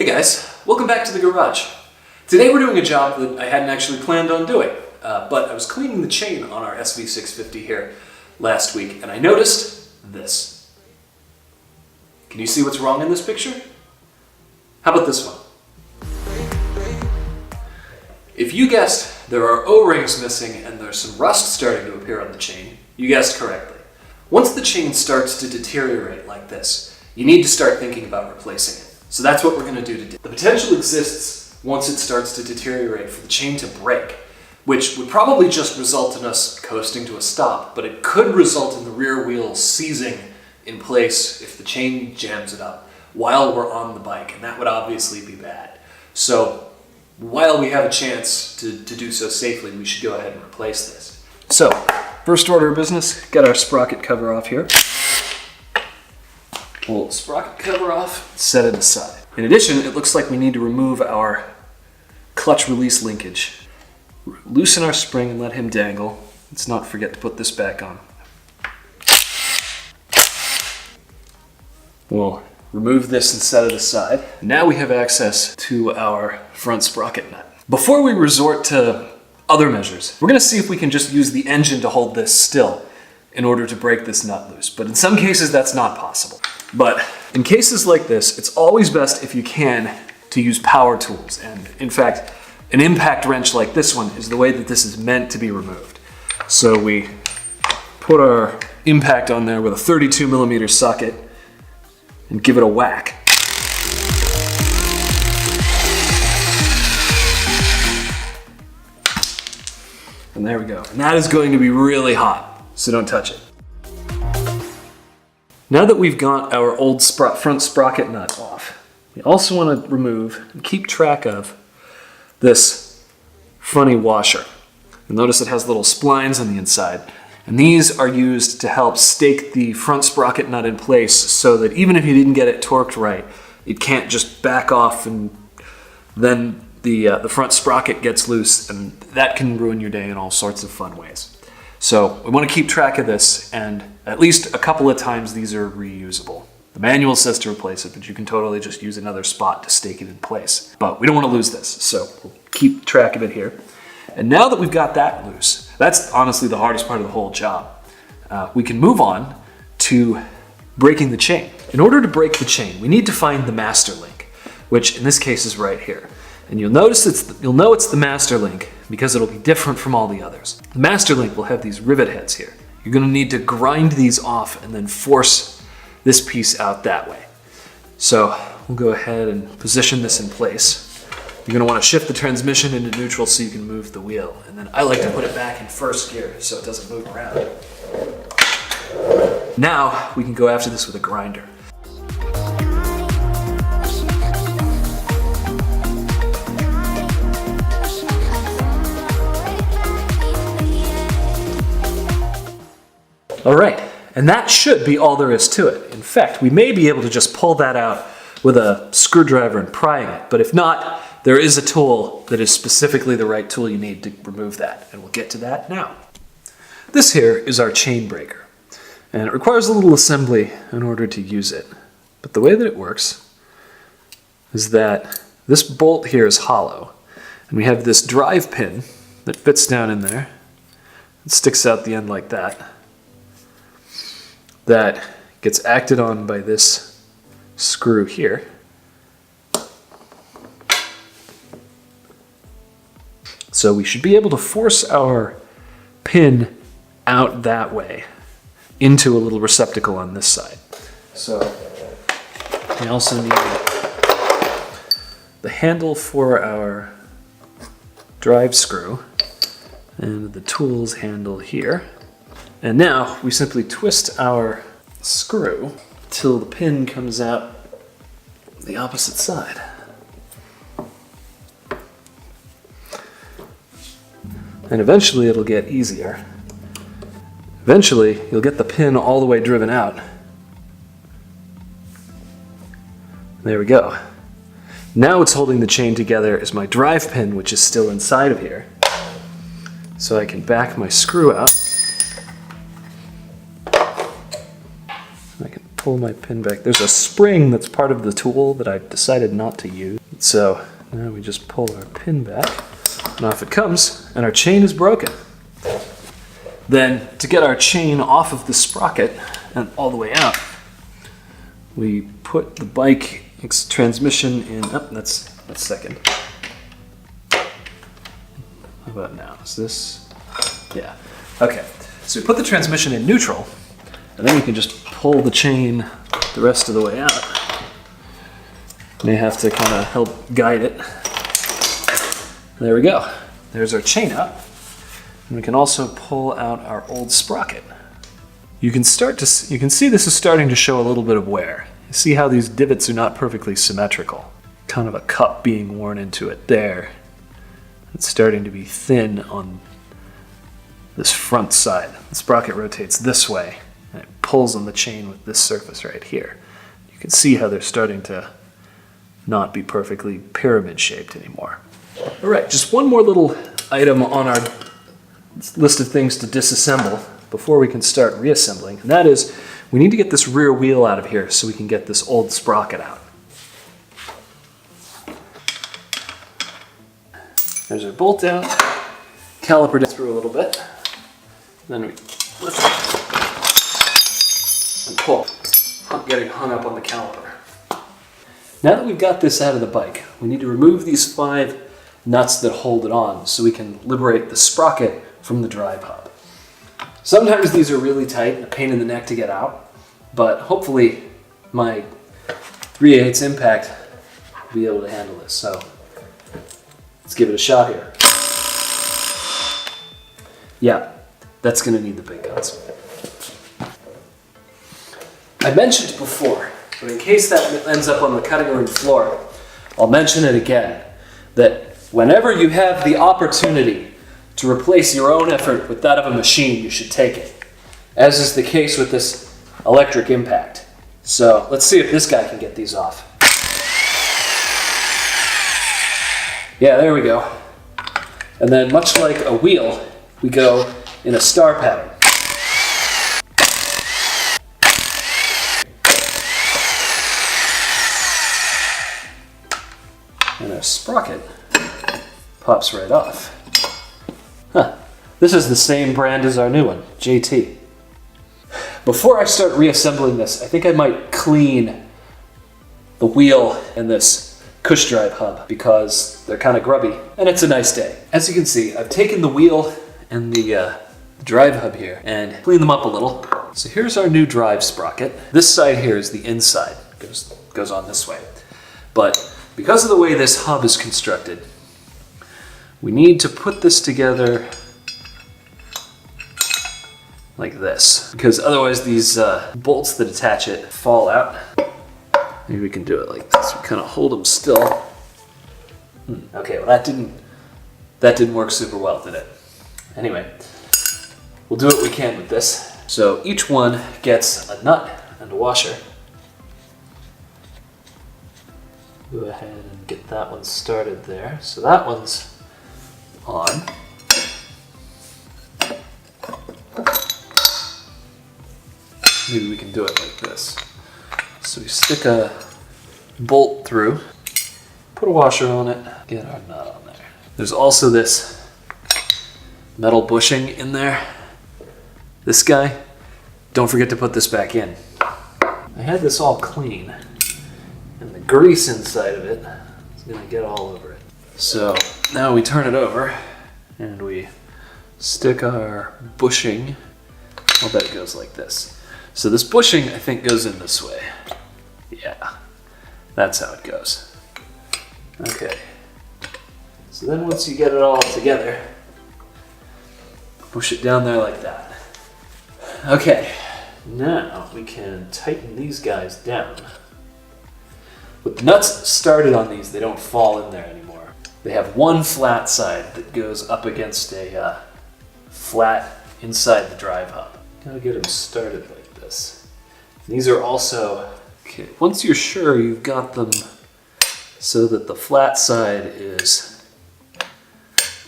Hey guys, welcome back to the garage. Today we're doing a job that I hadn't actually planned on doing, but I was cleaning the chain on our SV650 here last week and I noticed this. Can you see what's wrong in this picture? How about this one? If you guessed there are O-rings missing and there's some rust starting to appear on the chain, you guessed correctly. Once the chain starts to deteriorate like this, you need to start thinking about replacing it. So that's what we're going to do today. The potential exists once it starts to deteriorate for the chain to break, which would probably just result in us coasting to a stop, but it could result in the rear wheel seizing in place if the chain jams it up while we're on the bike, and that would obviously be bad. So while we have a chance to do so safely, we should go ahead and replace this. So, first order of business, get our sprocket cover off here. Pull the sprocket cover off, set it aside. In addition, it looks like we need to remove our clutch release linkage. Loosen our spring and let him dangle. Let's not forget to put this back on. We'll remove this and set it aside. Now we have access to our front sprocket nut. Before we resort to other measures, we're going to see if we can just use the engine to hold this still in order to break this nut loose. But in some cases, that's not possible. But in cases like this, it's always best if you can to use power tools. And in fact, an impact wrench like this one is the way that this is meant to be removed. So we put our impact on there with a 32mm socket and give it a whack. And there we go. And that is going to be really hot, so don't touch it. Now that we've got our old front sprocket nut off, we also want to remove and keep track of this funny washer. You'll notice it has little splines on the inside, and these are used to help stake the front sprocket nut in place so that even if you didn't get it torqued right, it can't just back off and then the front sprocket gets loose, and that can ruin your day in all sorts of fun ways. So we want to keep track of this, and at least a couple of times these are reusable. The manual says to replace it, but you can totally just use another spot to stake it in place. But we don't want to lose this, so we'll keep track of it here. And now that we've got that loose, that's honestly the hardest part of the whole job. We can move on to breaking the chain. In order to break the chain, we need to find the master link, which in this case is right here. And you'll notice you'll know it's the master link because it'll be different from all the others. The master link will have these rivet heads here. You're going to need to grind these off and then force this piece out that way. So we'll go ahead and position this in place. You're going to want to shift the transmission into neutral so you can move the wheel. And then I like to put it back in first gear so it doesn't move around. Now we can go after this with a grinder. All right, and that should be all there is to it. In fact, we may be able to just pull that out with a screwdriver and prying it, but if not, there is a tool that is specifically the right tool you need to remove that, and we'll get to that now. This here is our chain breaker, and it requires a little assembly in order to use it. But the way that it works is that this bolt here is hollow, and we have this drive pin that fits down in there. It sticks out the end like that. That gets acted on by this screw here. So we should be able to force our pin out that way into a little receptacle on this side. So we also need the handle for our drive screw and the tools handle here. And now we simply twist our screw till the pin comes out the opposite side. And eventually it'll get easier. Eventually you'll get the pin all the way driven out. There we go. Now what's holding the chain together is my drive pin, which is still inside of here. So I can back my screw out. pull my pin back. There's a spring that's part of the tool that I decided not to use. So now we just pull our pin back, and off it comes, and our chain is broken. Then to get our chain off of the sprocket and all the way out, we put the bike's transmission in, oh, that's second. How about now? Is this, yeah. Okay, so we put the transmission in neutral, and then we can just pull the chain the rest of the way out. May have to kind of help guide it. There we go. There's our chain out. And we can also pull out our old sprocket. You can see this is starting to show a little bit of wear. You see how these divots are not perfectly symmetrical. Kind of a cup being worn into it there. It's starting to be thin on this front side. The sprocket rotates this way, and it pulls on the chain with this surface right here. You can see how they're starting to not be perfectly pyramid shaped anymore. All right, just one more little item on our list of things to disassemble before we can start reassembling, and that is we need to get this rear wheel out of here so we can get this old sprocket out. There's our bolt out, caliper down through a little bit, then we lift it and pull, getting hung up on the caliper. Now that we've got this out of the bike, we need to remove these 5 nuts that hold it on so we can liberate the sprocket from the drive hub. Sometimes these are really tight and a pain in the neck to get out, but hopefully my 3/8 impact will be able to handle this. So let's give it a shot here. Yeah, that's going to need the big guns. I mentioned before, but in case that ends up on the cutting room floor, I'll mention it again, that whenever you have the opportunity to replace your own effort with that of a machine, you should take it, as is the case with this electric impact. So let's see if this guy can get these off. Yeah, there we go. And then much like a wheel, we go in a star pattern. And our sprocket pops right off. Huh. This is the same brand as our new one, JT. Before I start reassembling this, I think I might clean the wheel and this cush drive hub because they're kind of grubby and it's a nice day. As you can see, I've taken the wheel and the drive hub here and cleaned them up a little. So here's our new drive sprocket. This side here is the inside, goes on this way. But because of the way this hub is constructed, we need to put this together like this, because otherwise these bolts that attach it fall out. Maybe we can do it like this. We kind of hold them still. Okay, well that didn't work super well, did it? Anyway, we'll do what we can with this. So each one gets a nut and a washer. Go ahead and get that one started there. So that one's on. Maybe we can do it like this. So we stick a bolt through, put a washer on it, get our nut on there. There's also this metal bushing in there. This guy, don't forget to put this back in. I had this all clean, and the grease inside of it is gonna get all over it. So now we turn it over and we stick our bushing. I'll bet it goes like this. So this bushing, I think, goes in this way. Yeah, that's how it goes. Okay. So then once you get it all together, push it down there like that. Okay, now we can tighten these guys down. With the nuts started on these, they don't fall in there anymore. They have one flat side that goes up against a flat inside the drive hub. Gotta get them started like this. These are also, okay, once you're sure you've got them so that the flat side is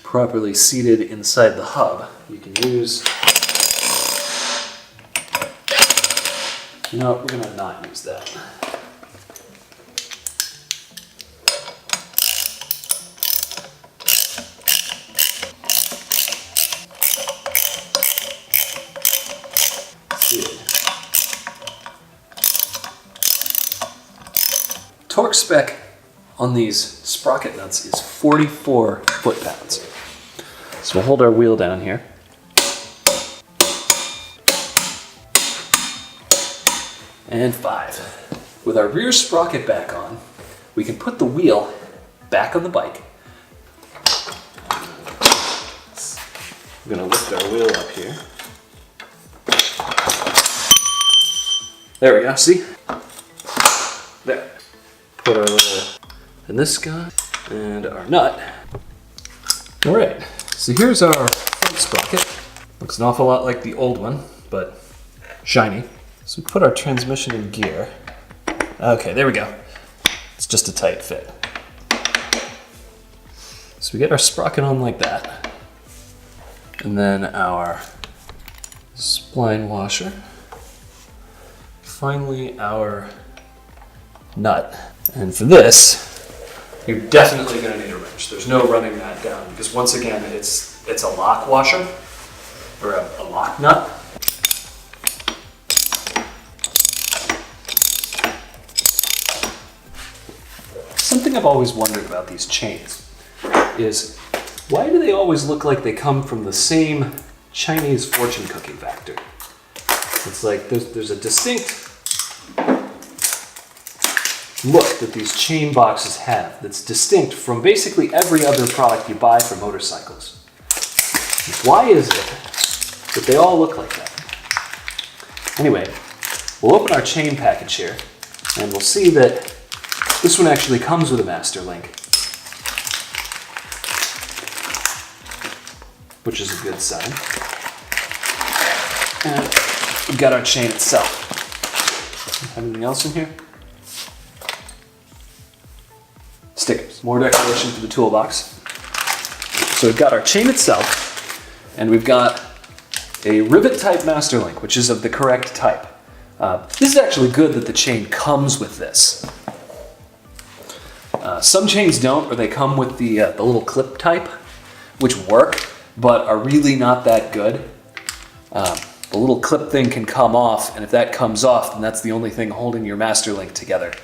properly seated inside the hub, you can use No, we're gonna not use that. Torque spec on these sprocket nuts is 44 foot-pounds. So we'll hold our wheel down here. And 5. With our rear sprocket back on, we can put the wheel back on the bike. I'm gonna lift our wheel up here. There we go, see? There. Put our little, and this guy, and our nut. All right, so here's our front sprocket. Looks an awful lot like the old one, but shiny. So we put our transmission in gear. Okay, there we go. It's just a tight fit. So we get our sprocket on like that. And then our spline washer. Finally, our nut. And for this, you're definitely going to need a wrench. There's no running that down because once again, it's a lock washer or a lock nut. Something I've always wondered about these chains is why do they always look like they come from the same Chinese fortune cookie factory? It's like there's a distinct look that these chain boxes have that's distinct from basically every other product you buy for motorcycles. Why is it that they all look like that? Anyway, we'll open our chain package here and we'll see that this one actually comes with a master link, which is a good sign. And we've got our chain itself. Anything else in here? Stickers. More decoration for the toolbox. So we've got our chain itself, and we've got a rivet type master link, which is of the correct type. This is actually good that the chain comes with this. Some chains don't, or they come with the little clip type, which work, but are really not that good. The little clip thing can come off, and if that comes off, then that's the only thing holding your master link together.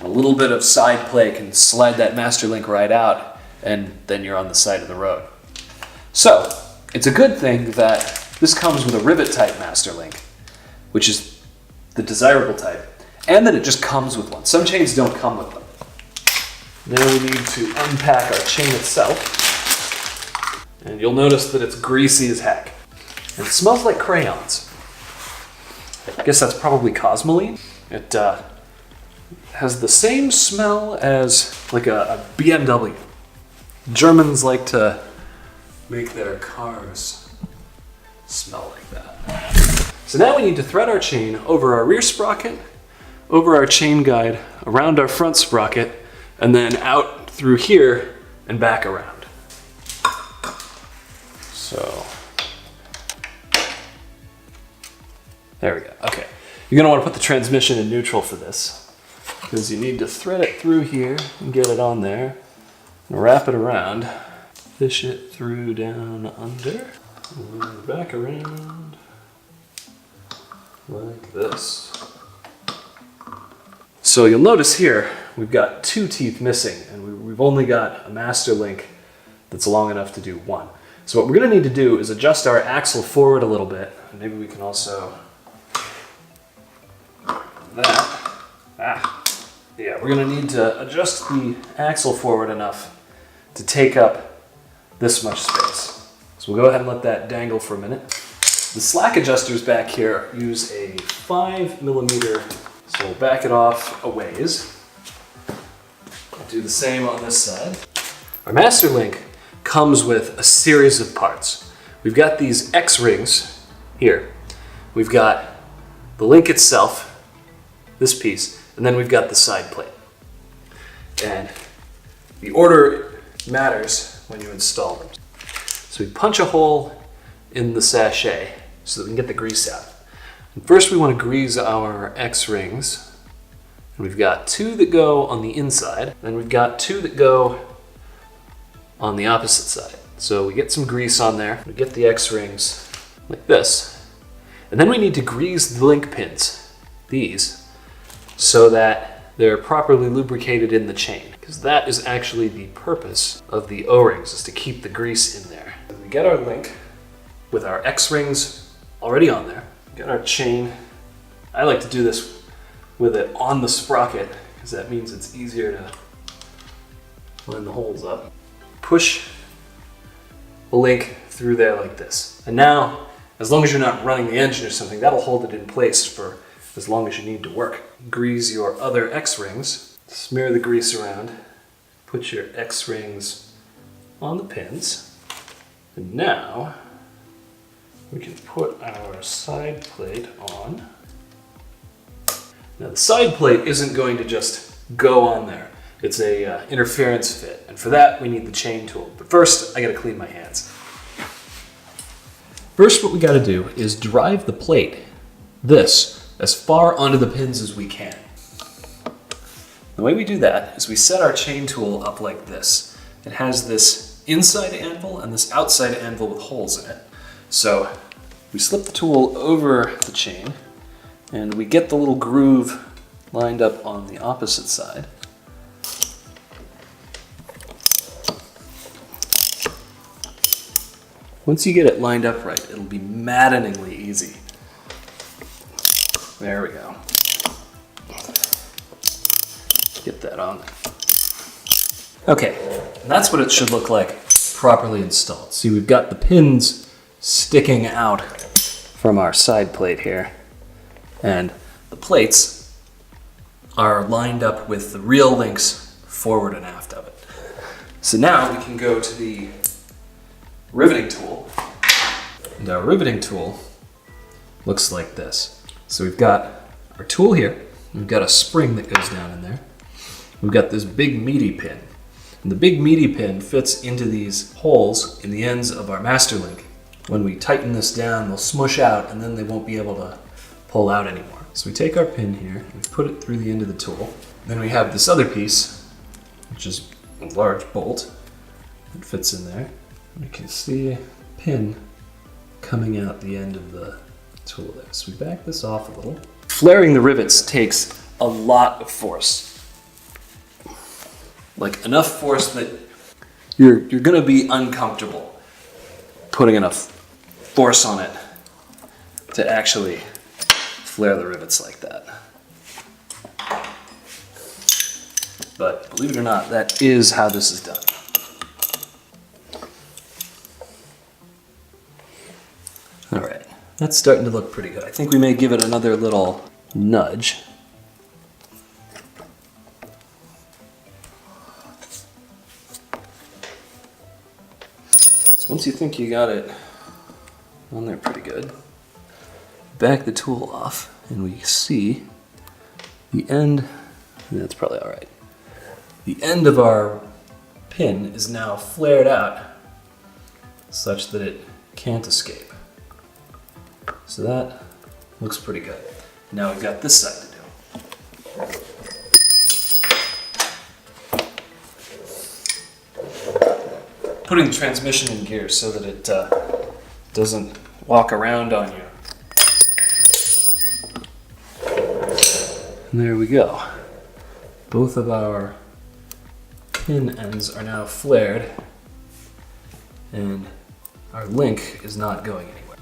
A little bit of side play can slide that master link right out, and then you're on the side of the road. So, it's a good thing that this comes with a rivet type master link, which is the desirable type, and that it just comes with one. Some chains don't come with them. Now we need to unpack our chain itself, and you'll notice that it's greasy as heck. And it smells like crayons. I guess that's probably Cosmoline. It has the same smell as like a BMW. Germans like to make their cars smell like that. So now we need to thread our chain over our rear sprocket, over our chain guide, around our front sprocket, and then out through here and back around. So, there we go. Okay, you're gonna want to put the transmission in neutral for this, because you need to thread it through here and get it on there, and wrap it around, fish it through down under, and back around like this. So you'll notice here, we've got 2 teeth missing, and we've only got a master link that's long enough to do 1. So what we're gonna need to do is adjust our axle forward a little bit, and maybe we can also, yeah, we're gonna need to adjust the axle forward enough to take up this much space. So we'll go ahead and let that dangle for a minute. The slack adjusters back here use a 5mm, so we'll back it off a ways. I'll do the same on this side. Our master link comes with a series of parts. We've got these X-rings here. We've got the link itself, this piece, and then we've got the side plate. And the order matters when you install them. So we punch a hole in the sachet so that we can get the grease out. First we want to grease our X-rings. And we've got 2 that go on the inside, then we've got 2 that go on the opposite side. So we get some grease on there, we get the X-rings like this. And then we need to grease the link pins, these, so that they're properly lubricated in the chain, because that is actually the purpose of the O-rings, is to keep the grease in there. We get our link with our X-rings already on there, we get our chain. I like to do this with it on the sprocket, because that means it's easier to line the holes up. Push the link through there like this. And now, as long as you're not running the engine or something, that'll hold it in place for as long as you need to work. Grease your other X-rings, smear the grease around, put your X-rings on the pins, and now we can put our side plate on. Now the side plate isn't going to just go on there. It's a interference fit, and for that we need the chain tool. But first, I gotta clean my hands. First, what we gotta do is drive the plate, this, as far onto the pins as we can. The way we do that is we set our chain tool up like this. It has this inside anvil and this outside anvil with holes in it. So we slip the tool over the chain, and we get the little groove lined up on the opposite side. Once you get it lined up right, it'll be maddeningly easy. There we go. Get that on there. Okay, and that's what it should look like properly installed. See, we've got the pins sticking out from our side plate here, and the plates are lined up with the real links forward and aft of it. So now we can go to the riveting tool, and our riveting tool looks like this. So we've got our tool here, we've got a spring that goes down in there, we've got this big meaty pin, and the big meaty pin fits into these holes in the ends of our master link. When we tighten this down, they'll smush out, and then they won't be able to pull out anymore. So we take our pin here, and we put it through the end of the tool. Then we have this other piece, which is a large bolt that fits in there. You can see a pin coming out the end of the tool there. So we back this off a little. Flaring the rivets takes a lot of force. Like enough force that you're gonna be uncomfortable putting enough force on it to actually flare the rivets like that. But believe it or not, that is how this is done. All right, that's starting to look pretty good. I think we may give it another little nudge. So once you think you got it on there pretty good, back the tool off and we see the end. That's probably all right. The end of our pin is now flared out such that it can't escape. So that looks pretty good. Now we've got this side to do. Putting the transmission in gear so that it doesn't walk around on you. And there we go. Both of our pin ends are now flared, and our link is not going anywhere.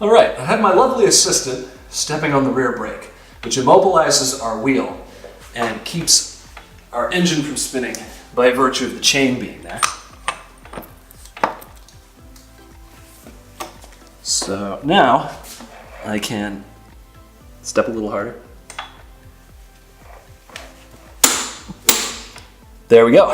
All right, I have my lovely assistant stepping on the rear brake, which immobilizes our wheel and keeps our engine from spinning by virtue of the chain being there. So now I can step a little harder. There we go,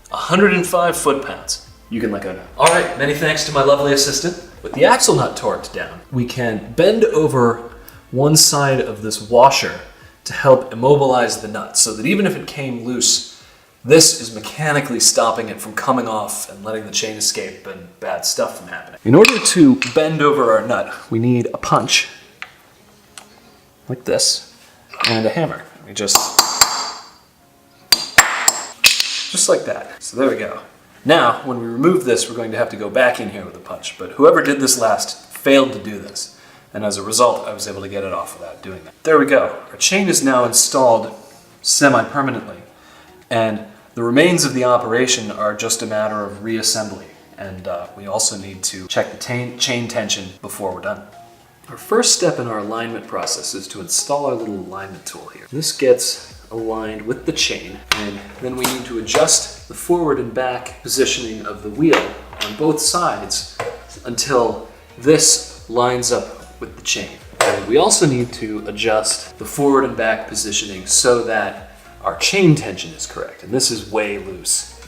105 foot-pounds. You can let go now. All right, many thanks to my lovely assistant. With the axle nut torqued down, we can bend over one side of this washer to help immobilize the nut so that even if it came loose, this is mechanically stopping it from coming off and letting the chain escape and bad stuff from happening. In order to bend over our nut, we need a punch. like this, and a hammer. We just like that. So there we go. Now, when we remove this, we're going to have to go back in here with a punch. But whoever did this last failed to do this. And as a result, I was able to get it off without doing that. There we go. Our chain is now installed semi-permanently. And the remains of the operation are just a matter of reassembly. And we also need to check the chain tension before we're done. Our first step in our alignment process is to install our little alignment tool here. This gets aligned with the chain, and then we need to adjust the forward and back positioning of the wheel on both sides until this lines up with the chain. And we also need to adjust the forward and back positioning so that our chain tension is correct, and this is way loose.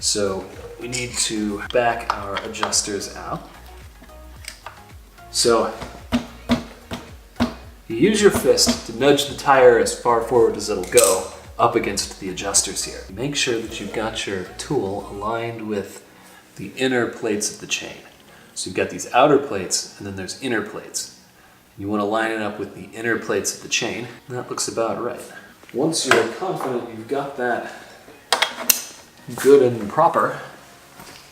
So we need to back our adjusters out. So you use your fist to nudge the tire as far forward as it'll go up against the adjusters here. Make sure that you've got your tool aligned with the inner plates of the chain. So you've got these outer plates and then there's inner plates. You want to line it up with the inner plates of the chain. That looks about right. Once you're confident you've got that good and proper,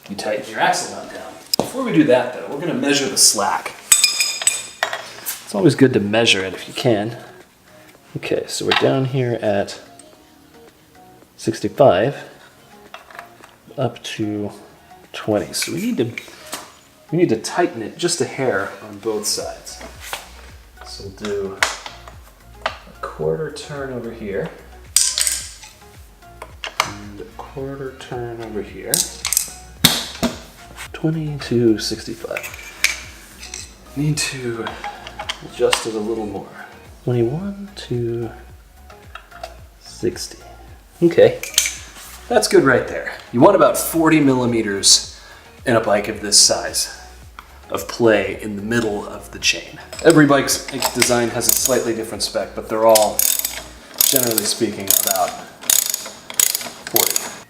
you tighten your axle nut down. Before we do that though, we're going to measure the slack. It's always good to measure it if you can. Okay, so we're down here at 65 up to 20. So we need to tighten it just a hair on both sides. So we'll do a quarter turn over here and a quarter turn over here. 20 to 65. Need to adjust it a little more. 21 to 60. Okay, that's good right there. You want about 40 millimeters in a bike of this size of play in the middle of the chain. Every bike's design has a slightly different spec, but they're all, generally speaking, about 40.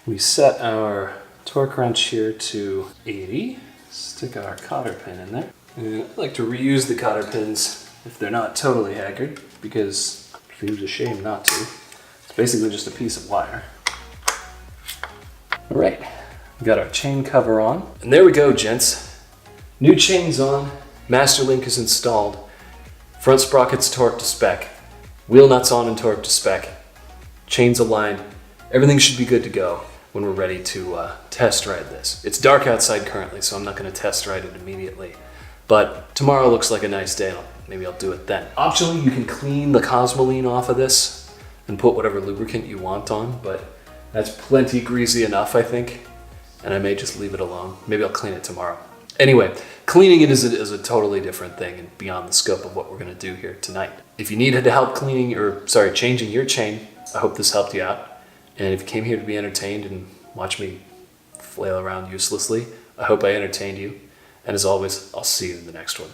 We set our torque wrench here to 80. Stick our cotter pin in there. And I like to reuse the cotter pins if they're not totally haggard, because it seems a shame not to. It's basically just a piece of wire. All right, we got our chain cover on. And there we go, gents. New chain's on, master link is installed, front sprockets torqued to spec, wheel nuts on and torqued to spec, chains aligned. Everything should be good to go when we're ready to test ride this. It's dark outside currently, so I'm not going to test ride it immediately. But tomorrow looks like a nice day. Maybe I'll do it then. Optionally, you can clean the Cosmoline off of this and put whatever lubricant you want on, but that's plenty greasy enough, I think. And I may just leave it alone. Maybe I'll clean it tomorrow. Anyway, cleaning it is a totally different thing and beyond the scope of what we're gonna do here tonight. If you needed help changing your chain, I hope this helped you out. And if you came here to be entertained and watch me flail around uselessly, I hope I entertained you. And as always, I'll see you in the next one.